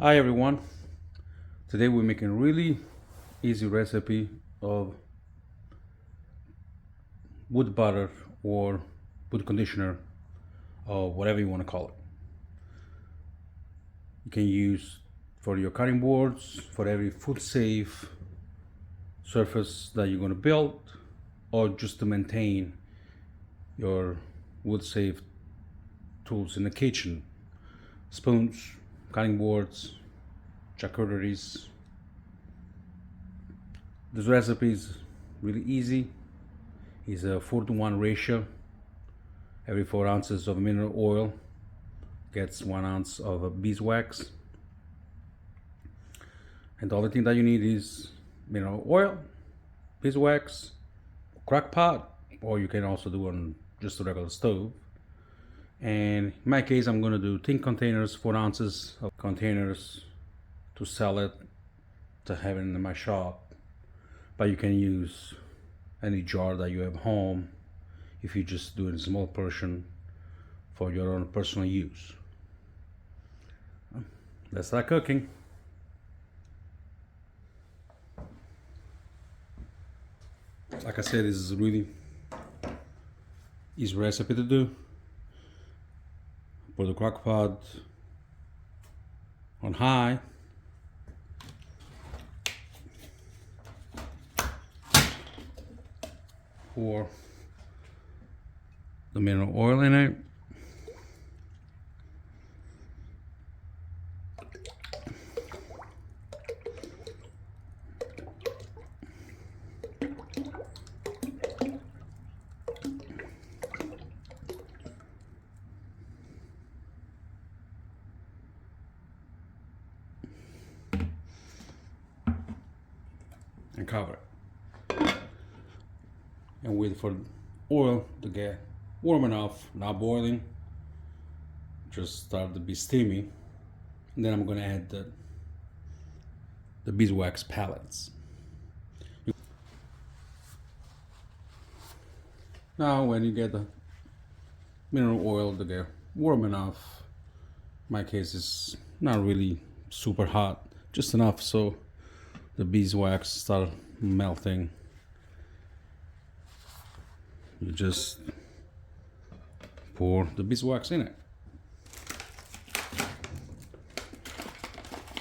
Hi everyone. Today we're making a really easy recipe of wood butter or wood conditioner or whatever you want to call it. You can use for your cutting boards, for every food safe surface that you're going to build, or just to maintain your wood safe tools in the kitchen. Spoons, cutting boards, charcuteries. This recipe is really easy. It's a 4-to-1 ratio. Every 4 ounces of mineral oil gets 1 ounce of beeswax. And the only thing that you need is mineral oil, beeswax, crock pot, or you can also do on just a regular stove. And in my case, I'm going to do tin containers, 4 ounces of containers to sell it, to have it in my shop. But you can use any jar that you have home if you just do it in small portion for your own personal use. Let's start cooking. Like I said, this is a really easy recipe to do. Put the crock pot on high. Pour the mineral oil in it. And cover it. And wait for oil to get warm enough, not boiling, just start to be steamy. And then I'm going to add the beeswax pellets. Now when you get the mineral oil to get warm enough, my case is not really super hot, just enough so the beeswax start melting. You just pour the beeswax in it.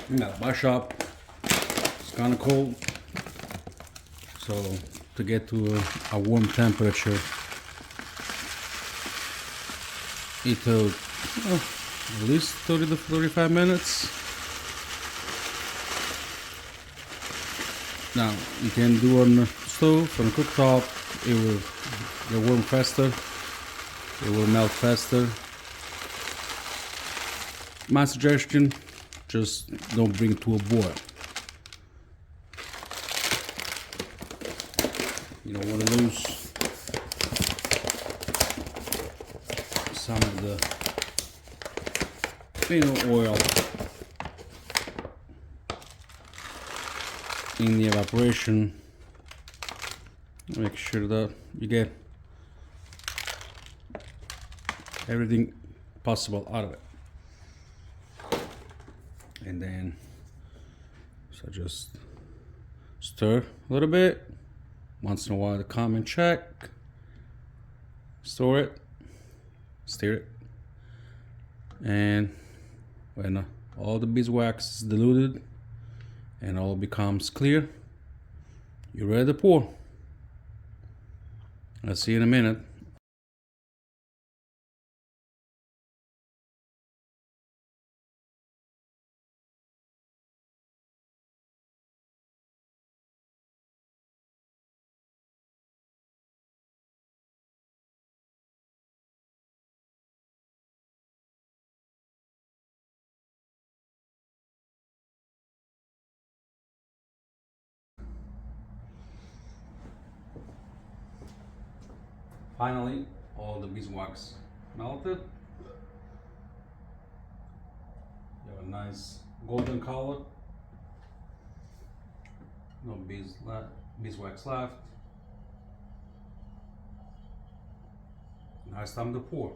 Now my shop, it's kind of cold, so to get to a warm temperature, it took at least 30 to 35 minutes. Now you can do on the stove, on the cooktop, it will get warm faster, it will melt faster. My suggestion, just don't bring it to a boil. You don't want to lose some of the mineral oil in the evaporation. Make sure that you get everything possible out of it. And then so just stir a little bit. Once in a while to come and check. Store it, stir it, and when all the beeswax is diluted and all becomes clear, you're ready to pour. I'll see you in a minute. Finally, all the beeswax melted. You have a nice golden color. No beeswax left. Now it's time to pour.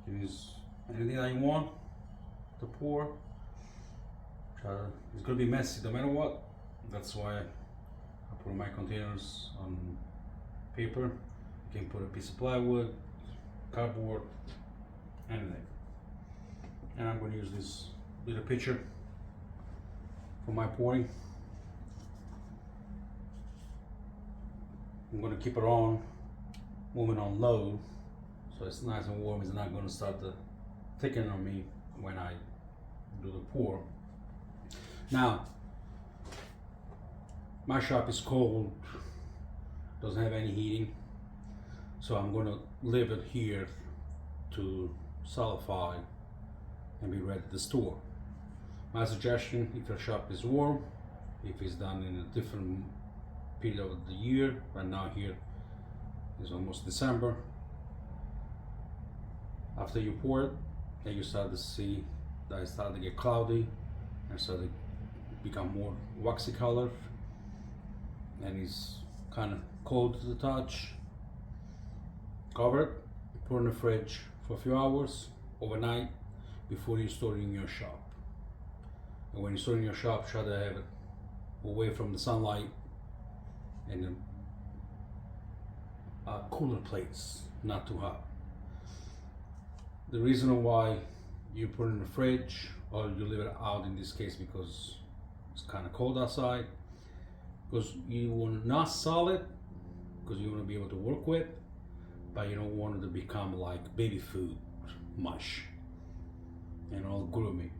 You use anything that you want to pour. It's gonna be messy no matter what. That's why I put my containers on paper. You can put a piece of plywood, cardboard, anything. And I'm going to use this little pitcher for my pouring. I'm going to keep it on, moving on low, so it's nice and warm. It's not going to start to thicken on me when I do the pour. Now, my shop is cold, doesn't have any heating, so I'm going to leave it here to solidify and be ready to store. My suggestion, if your shop is warm, if it's done in a different period of the year, right now here is almost December, after you pour it and you start to see that it started to get cloudy and start to become more waxy color and it's kind of cold to the touch, cover it, put it in the fridge for a few hours overnight before you store it in your shop. And when you store it in your shop, try to have it away from the sunlight and a cooler place, not too hot. The reason why you put it in the fridge or you leave it out in this case because it's kind of cold outside, because you want not solid, because you want to be able to work with, but you don't want it to become like baby food mush and all gloomy.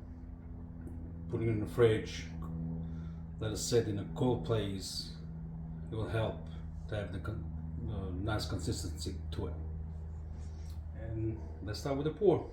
Putting it in the fridge, let it sit in a cold place, it will help to have the nice consistency to it. And let's start with the pour.